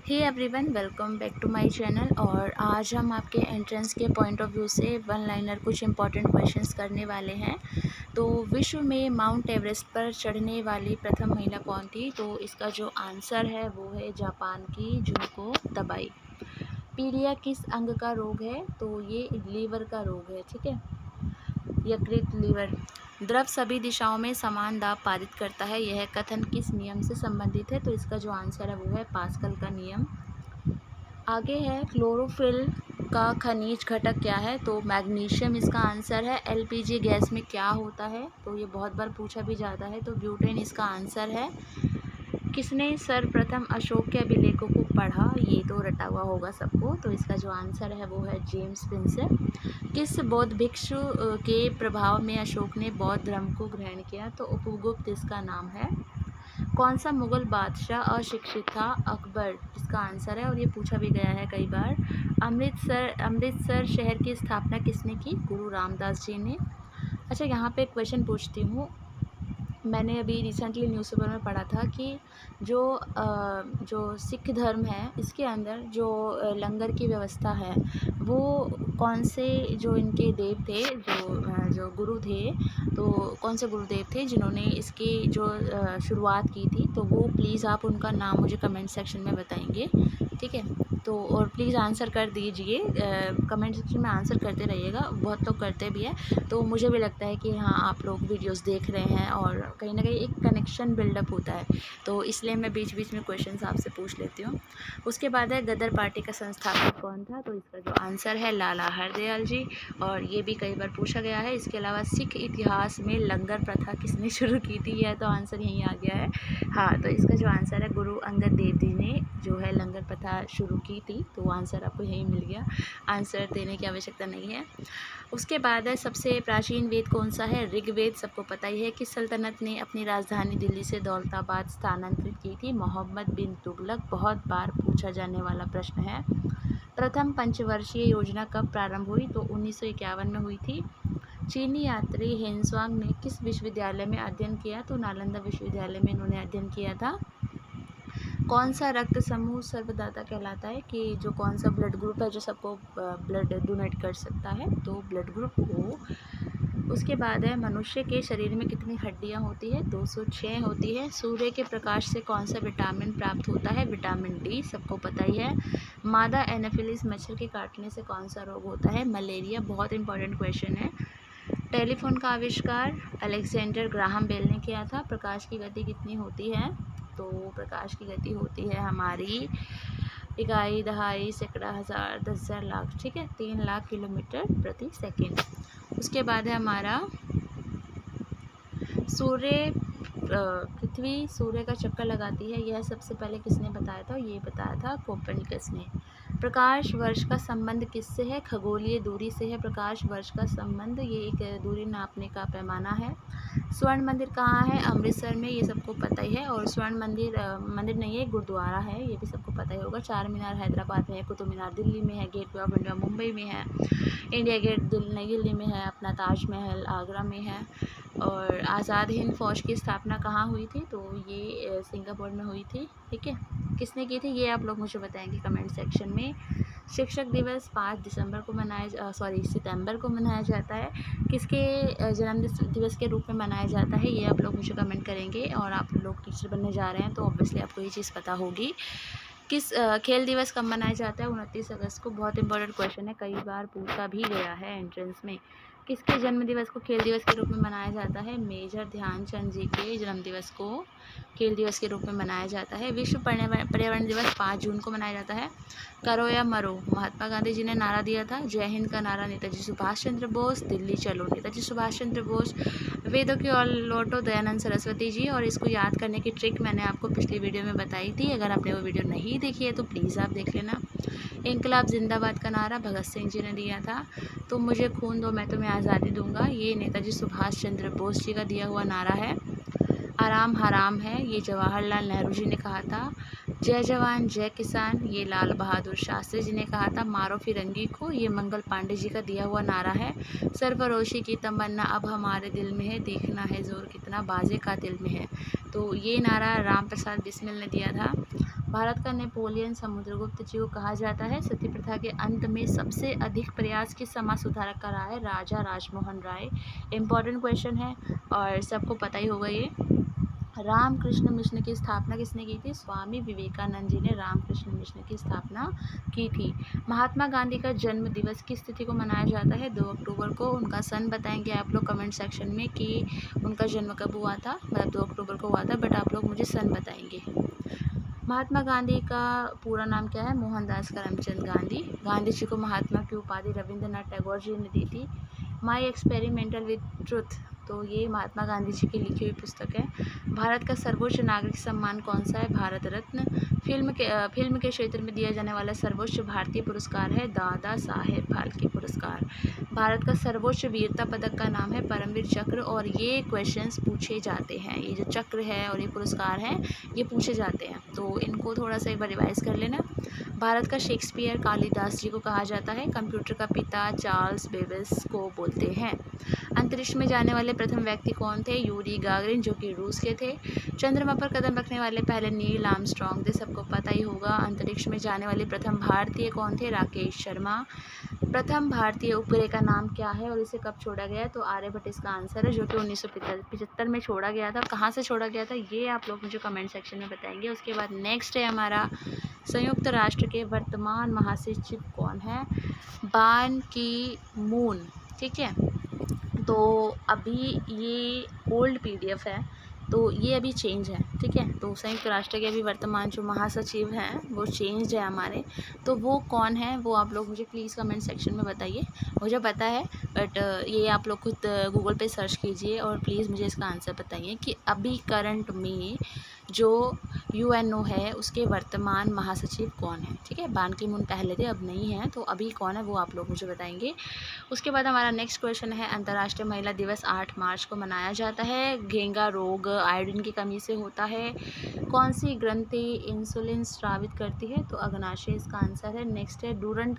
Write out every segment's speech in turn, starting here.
Hey everyone, welcome back to my channel. और आज हम आपके एंट्रेंस के पॉइंट ऑफ व्यू से वन लाइनर कुछ इंपॉर्टेंट क्वेश्चंस करने वाले हैं। तो विश्व में माउंट एवरेस्ट पर चढ़ने वाली प्रथम महिला कौन थी? तो इसका जो आंसर है वो है जापान की जुनको तबाई। पीलिया किस अंग का रोग है? तो ये लीवर का रोग है, ठीक है, यकृत लीवर। द्रव सभी दिशाओं में समान दाब पारित करता है, यह कथन किस नियम से संबंधित है? तो इसका जो आंसर है वो है पास्कल का नियम। आगे है क्लोरोफिल का खनिज घटक क्या है? तो मैग्नीशियम इसका आंसर है। एलपीजी गैस में क्या होता है? तो ये बहुत बार पूछा भी जाता है, तो ब्यूटेन इसका आंसर है। किसने सर्वप्रथम अशोक के अभिलेखों को पढ़ा? ये तो रटा हुआ होगा सबको, तो इसका जो आंसर है वो है जेम्स प्रिंसेप। किस बौद्ध भिक्षु के प्रभाव में अशोक ने बौद्ध धर्म को ग्रहण किया? तो उपगुप्त इसका नाम है। कौन सा मुगल बादशाह अशिक्षित था? अकबर इसका आंसर है, और ये पूछा भी गया है कई बार। अमृतसर शहर की स्थापना किसने की? गुरु रामदास जी ने। अच्छा, यहाँ पे एक क्वेश्चन पूछती हूँ। मैंने अभी रिसेंटली न्यूज़पेपर में पढ़ा था कि जो सिख धर्म है इसके अंदर जो लंगर की व्यवस्था है वो कौन से जो इनके देव थे, जो गुरु थे, तो कौन से गुरुदेव थे जिन्होंने इसकी जो शुरुआत की थी? तो वो प्लीज़ आप उनका नाम मुझे कमेंट सेक्शन में बताएंगे, ठीक है। तो और प्लीज़ आंसर कर दीजिए, कमेंट सेक्शन में आंसर करते रहिएगा, बहुत लोग करते भी हैं, तो मुझे भी लगता है कि हाँ आप लोग वीडियोस देख रहे हैं और कहीं ना कहीं एक कनेक्शन बिल्डअप होता है, तो इसलिए मैं बीच बीच में क्वेश्चंस आपसे पूछ लेती हूँ। उसके बाद है गदर पार्टी का संस्थापक कौन था? तो इसका जो आंसर है लाला हरदयाल जी, और ये भी कई बार पूछा गया है। इसके अलावा सिख इतिहास में लंगर प्रथा किसने शुरू की थी? यह तो आंसर यहीं आ गया है। हाँ, तो इसका जो आंसर है गुरु अंगद देव जी ने जो है लंगर प्रथा शुरू की थी, तो आंसर आपको यहीं मिल गया, आंसर देने की आवश्यकता नहीं है। उसके बाद है सबसे प्राचीन वेद कौन सा है? ऋग्वेद, सबको पता ही है। किस सल्तनत ने अपनी राजधानी दिल्ली से दौलताबाद स्थानांतरित की थी? मोहम्मद बिन तुगलक, बहुत बार पूछा जाने वाला प्रश्न है। प्रथम पंचवर्षीय योजना कब प्रारंभ हुई? तो 1951 में हुई थी। चीनी यात्री हेनसुआंग ने किस विश्वविद्यालय में अध्ययन किया? तो नालंदा विश्वविद्यालय में इन्होंने अध्ययन किया था। कौन सा रक्त समूह सर्वदाता कहलाता है? कि जो कौन सा ब्लड ग्रुप है जो सबको ब्लड डोनेट कर सकता है? तो ब्लड ग्रुप ओ। उसके बाद है मनुष्य के शरीर में कितनी हड्डियां होती है? 206 होती है। सूर्य के प्रकाश से कौन सा विटामिन प्राप्त होता है? विटामिन डी, सबको पता ही है। मादा एनाफिलिस मच्छर के काटने से कौन सा रोग होता है? मलेरिया, बहुत इंपॉर्टेंट क्वेश्चन है। टेलीफोन का आविष्कार अलेक्जेंडर ग्राहम बेल ने किया था। प्रकाश की गति कितनी होती है? तो प्रकाश की गति होती है हमारी इकाई, दहाई, सैकड़ा, हज़ार, 10,000, लाख, ठीक है, 3 लाख किलोमीटर प्रति सेकेंड। उसके बाद है हमारा सूर्य पृथ्वी सूर्य का चक्कर लगाती है, यह सबसे पहले किसने बताया था? ये बताया था कोपर्निकस ने। प्रकाश वर्ष का संबंध किससे है? खगोलीय दूरी से है प्रकाश वर्ष का संबंध, ये एक दूरी नापने का पैमाना है। स्वर्ण मंदिर कहाँ है? अमृतसर में, ये सबको पता ही है। और स्वर्ण मंदिर मंदिर नहीं है, गुरुद्वारा है, ये भी सबको पता ही होगा। चार मीनार हैदराबाद में है, कुतुब मीनार दिल्ली में है, गेटवे ऑफ इंडिया मुंबई में है, इंडिया गेट नई दिल्ली में है, अपना ताजमहल आगरा में है। और आज़ाद हिंद फौज की स्थापना कहाँ हुई थी? तो ये सिंगापुर में हुई थी, ठीक है। किसने की थी? ये आप लोग मुझे बताएंगे कमेंट सेक्शन में। शिक्षक दिवस 5 दिसंबर को सितंबर को मनाया जाता है। किसके जन्म दिवस के रूप में मनाया जाता है? ये आप लोग मुझे कमेंट करेंगे। और आप लोग टीचर बनने जा रहे हैं तो ऑब्वियसली आपको ये चीज़ पता होगी। किस खेल दिवस कब मनाया जाता है? 29 अगस्त को, बहुत इंपॉर्टेंट क्वेश्चन है, कई बार पूछा भी गया है एंट्रेंस में। किसके जन्म दिवस को खेल दिवस के रूप में मनाया जाता है? मेजर ध्यानचंद जी के जन्म दिवस को खेल दिवस के रूप में मनाया जाता है। विश्व पर्यावरण दिवस 5 जून को मनाया जाता है। करो या मरो, महात्मा गांधी जी ने नारा दिया था। जय हिंद का नारा नेताजी सुभाष चंद्र बोस। दिल्ली चलो, नेताजी सुभाष चंद्र बोस। वेदों की ओर लौटो, दयानंद सरस्वती जी। और इसको याद करने की ट्रिक मैंने आपको पिछली वीडियो में बताई थी, अगर आपने वो वीडियो नहीं देखी है तो प्लीज़ आप देख लेना। इनकलाब जिंदाबाद का नारा भगत सिंह जी ने दिया था। तुम मुझे खून दो मैं तुम्हें आज़ादी दूंगा, ये नेताजी सुभाष चंद्र बोस जी का दिया हुआ नारा है। आराम हराम है, ये जवाहरलाल नेहरू जी ने कहा था। जय जवान जय किसान, ये लाल बहादुर शास्त्री जी ने कहा था। मारो फिरंगी को, ये मंगल पांडे जी का दिया हुआ नारा है। सरफरोशी की तमन्ना अब हमारे दिल में है, देखना है जोर कितना बाजे का दिल में है, तो ये नारा राम प्रसाद बिस्मिल ने दिया था। भारत का नेपोलियन समुद्रगुप्त जी को कहा जाता है। सती प्रथा के अंत में सबसे अधिक प्रयास किस समाज सुधारक का रहा है? राजा राजमोहन राय। इम्पॉर्टेंट क्वेश्चन है और सबको पता ही होगा ये। रामकृष्ण मिशन की स्थापना किसने की थी? स्वामी विवेकानंद जी ने रामकृष्ण मिशन की स्थापना की थी। महात्मा गांधी का जन्म दिवस किस तिथि को मनाया जाता है? 2 अक्टूबर को। उनका सन बताएंगे आप लोग कमेंट सेक्शन में कि उनका जन्म कब हुआ था, मतलब 2 अक्टूबर को हुआ था, बट आप लोग मुझे सन बताएंगे। महात्मा गांधी का पूरा नाम क्या है? मोहनदास करमचंद गांधी। गांधी जी को महात्मा की उपाधि रविंद्रनाथ टैगोर जी ने दी थी। माई एक्सपेरिमेंटल विद ट्रुथ, तो ये महात्मा गांधी जी की लिखी हुई पुस्तक है। भारत का सर्वोच्च नागरिक सम्मान कौन सा है? भारत रत्न। फिल्म के क्षेत्र में दिया जाने वाला सर्वोच्च भारतीय पुरस्कार है दादा साहेब फाल्के पुरस्कार। भारत का सर्वोच्च वीरता पदक का नाम है परमवीर चक्र, और ये क्वेश्चंस पूछे जाते हैं। ये जो चक्र है और ये पुरस्कार हैं ये पूछे जाते हैं, तो इनको थोड़ा सा एक बार रिवाइज कर लेना। भारत का शेक्सपियर कालिदास जी को कहा जाता है। कंप्यूटर का पिता चार्ल्स बेबेज को बोलते हैं। अंतरिक्ष में जाने वाले प्रथम व्यक्ति कौन थे? यूरी गागरिन, जो कि रूस के थे। चंद्रमा पर कदम रखने वाले पहले नील आर्मस्ट्रॉन्ग थे, सबको पता ही होगा। अंतरिक्ष में जाने वाले प्रथम भारतीय कौन थे? राकेश शर्मा। प्रथम भारतीय उपग्रह का नाम क्या है और इसे कब छोड़ा गया? तो आर्यभट्ट इसका आंसर है, जो कि 1975 में छोड़ा गया था। कहाँ से छोड़ा गया था ये आप लोग मुझे कमेंट सेक्शन में बताएंगे। उसके बाद नेक्स्ट है हमारा, संयुक्त राष्ट्र के वर्तमान महासचिव कौन है? बान की मून। ठीक है, तो अभी ये ओल्ड पीडीएफ है, तो ये अभी चेंज है। ठीक है, तो संयुक्त राष्ट्र के अभी वर्तमान जो महासचिव हैं वो चेंज है हमारे, तो वो कौन है वो आप लोग मुझे प्लीज़ कमेंट सेक्शन में बताइए। मुझे पता है, बट ये आप लोग खुद गूगल पे सर्च कीजिए और प्लीज़ मुझे इसका आंसर बताइए कि अभी करंट में जो यूएनओ है उसके वर्तमान महासचिव कौन है। ठीक है, बान की मून पहले थे, अब नहीं है, तो अभी कौन है वो आप लोग मुझे बताएंगे। उसके बाद हमारा नेक्स्ट क्वेश्चन है, अंतर्राष्ट्रीय महिला दिवस 8 मार्च को मनाया जाता है। घेंगा रोग आयोडीन की कमी से होता है। कौन सी ग्रंथि इंसुलिन स्रावित करती है? तो अग्नाशय इसका आंसर है। नेक्स्ट है, डूरंट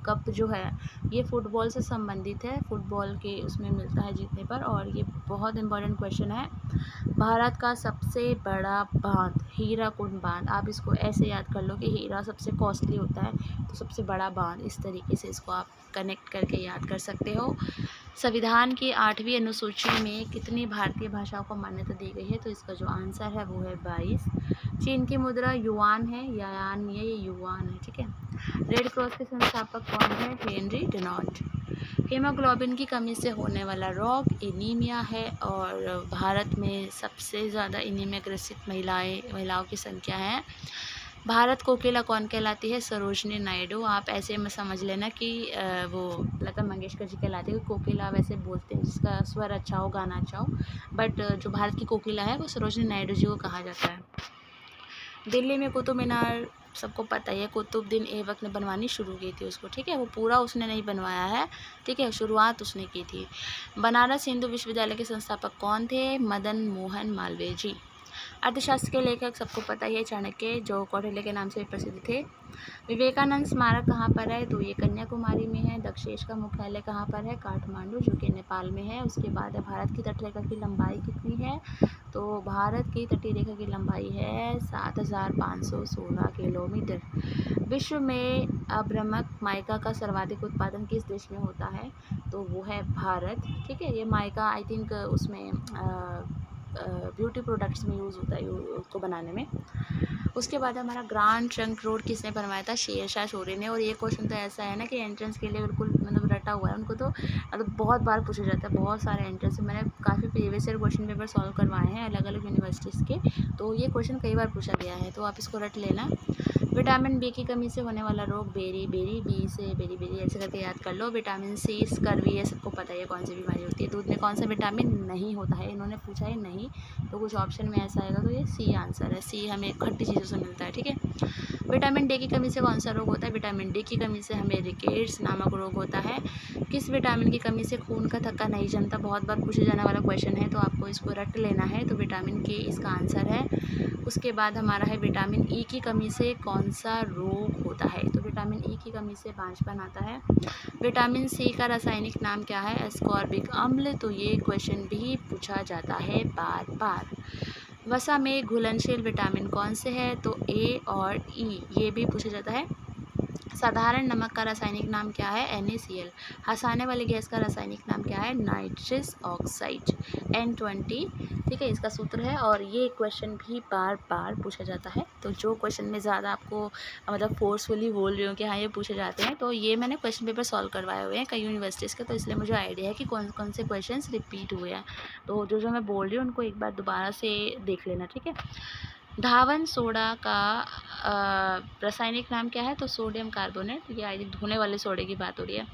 कप जो है ये फुटबॉल से संबंधित है, फुटबॉल के उसमें मिलता है जीतने पर, और ये बहुत इंपॉर्टेंट क्वेश्चन है। भारत का सबसे बड़ा बांध हीराकुंड बांध, आप इसको ऐसे याद कर लो कि हीरा सबसे कॉस्टली होता है, तो सबसे बड़ा बांध, इस तरीके से इसको आप कनेक्ट करके याद कर सकते हो। संविधान की 8वीं अनुसूची में कितनी भारतीय भाषाओं को मान्यता दी गई है? तो इसका जो आंसर है वो है 22। चीन की मुद्रा युआन है, यान नहीं है, ये युआन है। ठीक है, रेड क्रॉस के संस्थापक कौन है? हेनरी डेनॉल्ट। हीमोग्लोबिन की कमी से होने वाला रोग एनीमिया है, और भारत में सबसे ज़्यादा एनीमिया ग्रसित महिलाओं की संख्या है। भारत कोकिला कौन कहलाती है? सरोजनी नायडू। आप ऐसे में समझ लेना कि वो लता मंगेशकर जी कहलाती है। कोकिला वैसे बोलते हैं जिसका स्वर अच्छा हो, गाना अच्छा हो, बट जो भारत की कोकिला है वो सरोजनी नायडू जी को कहा जाता है। दिल्ली में कुतुब मीनार सबको पता ही है, कुतुबुद्दीन ऐबक ने बनवानी शुरू की थी उसको। ठीक है, वो पूरा उसने नहीं बनवाया है, ठीक है, शुरुआत उसने की थी। बनारस हिंदू विश्वविद्यालय के संस्थापक कौन थे? मदन मोहन मालवीय जी। अर्थशास्त्र के लेखक सबको पता ही है, चाणक्य, जो कौटिल्य के नाम से प्रसिद्ध थे। विवेकानंद स्मारक कहाँ पर है? तो ये कन्याकुमारी में है। दक्षेश का मुख्यालय कहाँ पर है? काठमांडू, जो कि नेपाल में है। उसके बाद है, भारत की तटरेखा की लंबाई कितनी है? तो भारत की तटीय रेखा की लंबाई है 7516 किलोमीटर। विश्व में अभ्रमक माइका का सर्वाधिक उत्पादन किस देश में होता है? तो वो है भारत। ठीक है, ये माइका आई थिंक उसमें ब्यूटी प्रोडक्ट्स में यूज़ होता है उसको बनाने में। उसके बाद हमारा ग्रांड ट्रंक रोड किसने बनवाया था? शेरशाह सूरी ने। और ये क्वेश्चन तो ऐसा है ना कि एंट्रेंस के लिए बिल्कुल मतलब रटा हुआ है, उनको तो मतलब बहुत बार पूछा जाता है, बहुत सारे एंट्रेंस। मैंने काफ़ी previous year question paper solve करवाए हैं अलग अलग यूनिवर्सिटीज़ के, तो ये क्वेश्चन कई बार पूछा गया है, तो आप इसको रट लेना। विटामिन बी की कमी से होने वाला रोग? बेरी बेरी, बी से बेरी बेरी, ऐसे करके याद कर लो। विटामिन सी स्कर्वी, ये सबको पता है कौन सी बीमारी होती है। दूध में कौन सा विटामिन नहीं होता है? इन्होंने पूछा है नहीं, तो कुछ ऑप्शन में ऐसा आएगा, तो ये सी आंसर है। सी हमें खट्टी चीज़ों से मिलता है। ठीक है, विटामिन डी की कमी से कौन सा रोग होता है? विटामिन डी की कमी से हमें रिकेट्स नामक रोग होता है। किस विटामिन की कमी से खून का थक्का नहीं जमता? बहुत बार पूछे जाने वाला क्वेश्चन है, तो आपको इसको रट लेना है। तो विटामिन के इसका आंसर है। उसके बाद हमारा है, विटामिन ई की कमी से कौन सा रोग होता है? तो विटामिन ई की कमी से बांझपन आता है। विटामिन सी का रासायनिक नाम क्या है? एस्कॉर्बिक अम्ल। तो ये क्वेश्चन भी पूछा जाता है बार बार। वसा में घुलनशील विटामिन कौन से हैं? तो ए और ई, ये भी पूछा जाता है। साधारण नमक का रासायनिक नाम क्या है? NaCl। हंसाने वाली गैस का रासायनिक नाम क्या है? Nitrous oxide, N20। ठीक है, इसका सूत्र है। और ये क्वेश्चन भी बार बार पूछा जाता है, तो जो क्वेश्चन में ज़्यादा आपको मतलब फोर्सफुली बोल रही हूँ कि हाँ ये पूछे जाते हैं, तो ये मैंने क्वेश्चन पेपर सॉल्व करवाए हुए हैं कई यूनिवर्सिटीज़ के, तो इसलिए मुझे आइडिया है कि कौन कौन से क्वेश्चन रिपीट हुए हैं। तो जो जो मैं बोल रही हूँ उनको एक बार दोबारा से देख लेना, ठीक है। धावन सोडा का रासायनिक नाम क्या है? तो सोडियम कार्बोनेट। ये आई थिंक धोने वाले सोडे की बात हो रही है।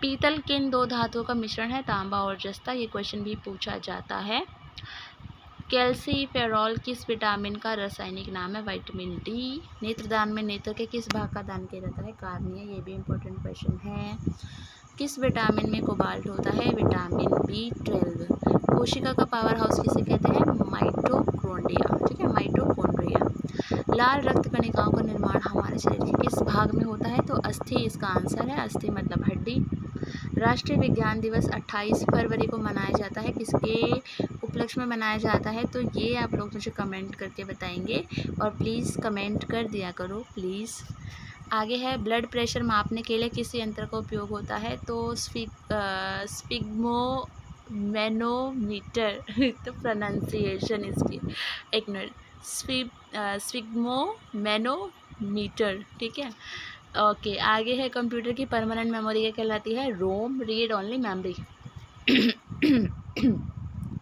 पीतल किन दो धातुओं का मिश्रण है? तांबा और जस्ता। ये क्वेश्चन भी पूछा जाता है। कैल्सीफेरॉल किस विटामिन का रासायनिक नाम है? Vitamin D. नेत्रदान में नेत्र के किस भाग का दान किया जाता है? कार्निया। ये भी इम्पोर्टेंट क्वेश्चन है। किस विटामिन में कोबाल्ट होता है? Vitamin B12। कोशिका का पावर हाउस किसे कहते हैं? माइटोकॉन्ड्रिया। ठीक है, माइटोकॉन्ड्रिया। लाल रक्त कणिकाओं का निर्माण हमारे शरीर के किस भाग में होता है? तो अस्थि इसका आंसर है। अस्थि मतलब हड्डी। राष्ट्रीय विज्ञान दिवस 28 फरवरी को मनाया जाता है, किसके उपलक्ष्य में मनाया जाता है? तो ये आप लोग मुझे कमेंट करके बताएंगे, और प्लीज़ कमेंट कर दिया करो प्लीज़। आगे है, ब्लड प्रेशर मापने के लिए किस यंत्र का उपयोग होता है? तो स्पिग्मो मैनोमीटर तो प्रोनाउंसिएशन इसकी, एक मिनट, स्पिग्मो मैनोमीटर। ठीक है, ओके। आगे है, कंप्यूटर की परमानेंट मेमोरी क्या कहलाती है? रोम, रीड ओनली मेमोरी।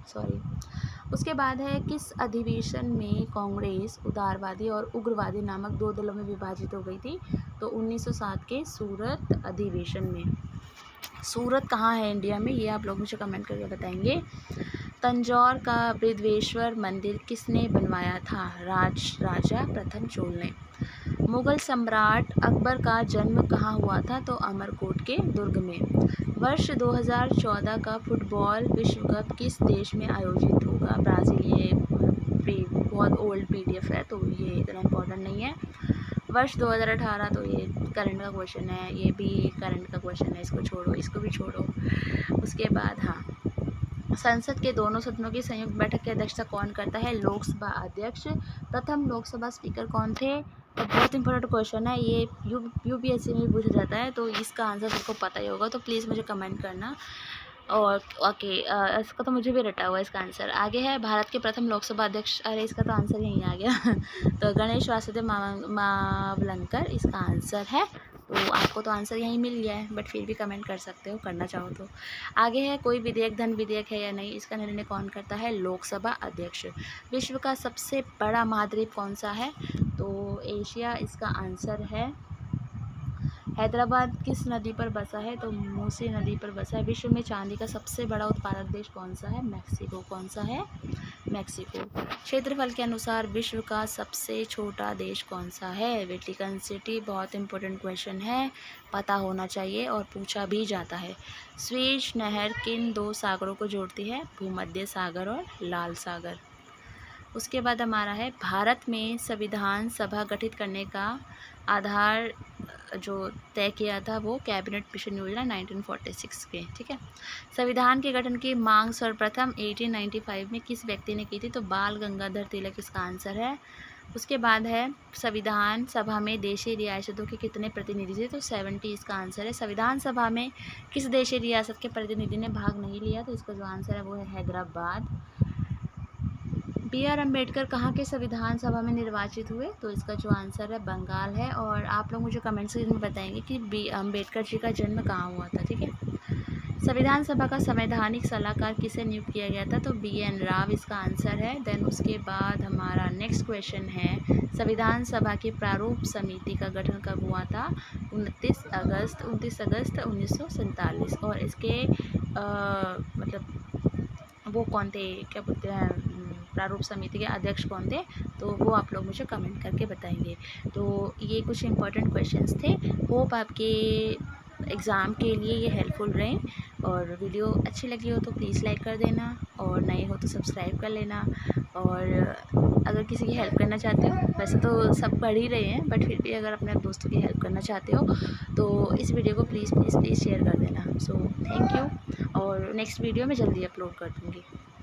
सॉरी। उसके बाद है, किस अधिवेशन में कांग्रेस उदारवादी और उग्रवादी नामक दो दलों में विभाजित हो गई थी? तो 1907 के सूरत अधिवेशन में। सूरत कहाँ है इंडिया में? ये आप लोग मुझे कमेंट करके बताएंगे। तंजौर का बृहदेश्वर मंदिर किसने बनवाया था? राजा प्रथम चोल ने। मुगल सम्राट अकबर का जन्म कहाँ हुआ था? तो अमरकोट के दुर्ग में। वर्ष 2014 का फुटबॉल विश्व कप किस देश में आयोजित होगा? ब्राज़ील। ये बहुत ओल्ड PDF है, तो ये इतना इम्पोर्टेंट नहीं है। वर्ष 2018, तो ये करंट का क्वेश्चन है, ये भी करंट का क्वेश्चन है, इसको छोड़ो, इसको भी छोड़ो। उसके बाद हाँ, संसद के दोनों सदनों की संयुक्त बैठक की अध्यक्षता कौन करता है? लोकसभा अध्यक्ष। प्रथम लोकसभा स्पीकर कौन थे? तो बहुत इंपॉर्टेंट क्वेश्चन है ये, UPSC में भी पूछा जाता है, तो इसका आंसर सबको पता ही होगा, तो प्लीज़ मुझे कमेंट करना। और ओके, इसका तो मुझे भी रटा हुआ है इसका आंसर। आगे है, भारत के प्रथम लोकसभा अध्यक्ष, अरे इसका तो आंसर यहीं आ गया तो गणेश वासुदेव मावलंकर इसका आंसर है। तो आपको तो आंसर यहीं मिल गया है, बट फिर भी कमेंट कर सकते हो, करना चाहो तो। आगे है, कोई विधेयक धन विधेयक है या नहीं, इसका निर्णय कौन करता है? लोकसभा अध्यक्ष। विश्व का सबसे बड़ा महाद्वीप कौन सा है? तो एशिया इसका आंसर है। हैदराबाद किस नदी पर बसा है? तो मूसी नदी पर बसा है। विश्व में चांदी का सबसे बड़ा उत्पादक देश कौन सा है? मैक्सिको। कौन सा है? मैक्सिको। क्षेत्रफल के अनुसार विश्व का सबसे छोटा देश कौन सा है? Vatican city. बहुत इंपॉर्टेंट क्वेश्चन है, पता होना चाहिए और पूछा भी जाता है। स्वेज नहर किन दो सागरों को जोड़ती है? भूमध्य सागर और लाल सागर। उसके बाद हमारा है, भारत में संविधान सभा गठित करने का आधार जो तय किया था वो कैबिनेट मिशन योजना 1946 के। ठीक है, संविधान के गठन की मांग सर्वप्रथम 1895 में किस व्यक्ति ने की थी? तो बाल गंगाधर तिलक इसका आंसर है। उसके बाद है, संविधान सभा में देशी रियासतों के कितने प्रतिनिधि थे? तो 70 इसका आंसर है। संविधान सभा में किस देशी रियासत के प्रतिनिधि ने भाग नहीं लिया? तो इसका जो आंसर है वो है हैदराबाद। BR अम्बेडकर कहाँ के संविधान सभा में निर्वाचित हुए? तो इसका जो आंसर है बंगाल है। और आप लोग मुझे कमेंट सेक्शन में बताएंगे कि अम्बेडकर जी का जन्म कहाँ हुआ था। ठीक है, संविधान सभा का संवैधानिक सलाहकार किसे नियुक्त किया गया था? तो BN राव इसका आंसर है। देन उसके बाद हमारा नेक्स्ट क्वेश्चन है, संविधान सभा की प्रारूप समिति का गठन कब हुआ था? 29 अगस्त 1947। और इसके मतलब वो कौन थे, क्या बोलते हैं, प्रारूप समिति के अध्यक्ष कौन थे? तो वो आप लोग मुझे कमेंट करके बताएंगे। तो ये कुछ इंपॉर्टेंट क्वेश्चंस थे, होप आपके एग्ज़ाम के लिए ये हेल्पफुल रहे। और वीडियो अच्छी लगी हो तो प्लीज़ लाइक कर देना, और नए हो तो सब्सक्राइब कर लेना। और अगर किसी की हेल्प करना चाहते हो, वैसे तो सब पढ़ ही रहे हैं, बट फिर भी अगर अपने दोस्तों की हेल्प करना चाहते हो तो इस वीडियो को प्लीज़ प्लीज़ प्लीज़ शेयर कर देना। सो थैंक यू, और नेक्स्ट वीडियो में जल्दी अपलोड कर दूँगी।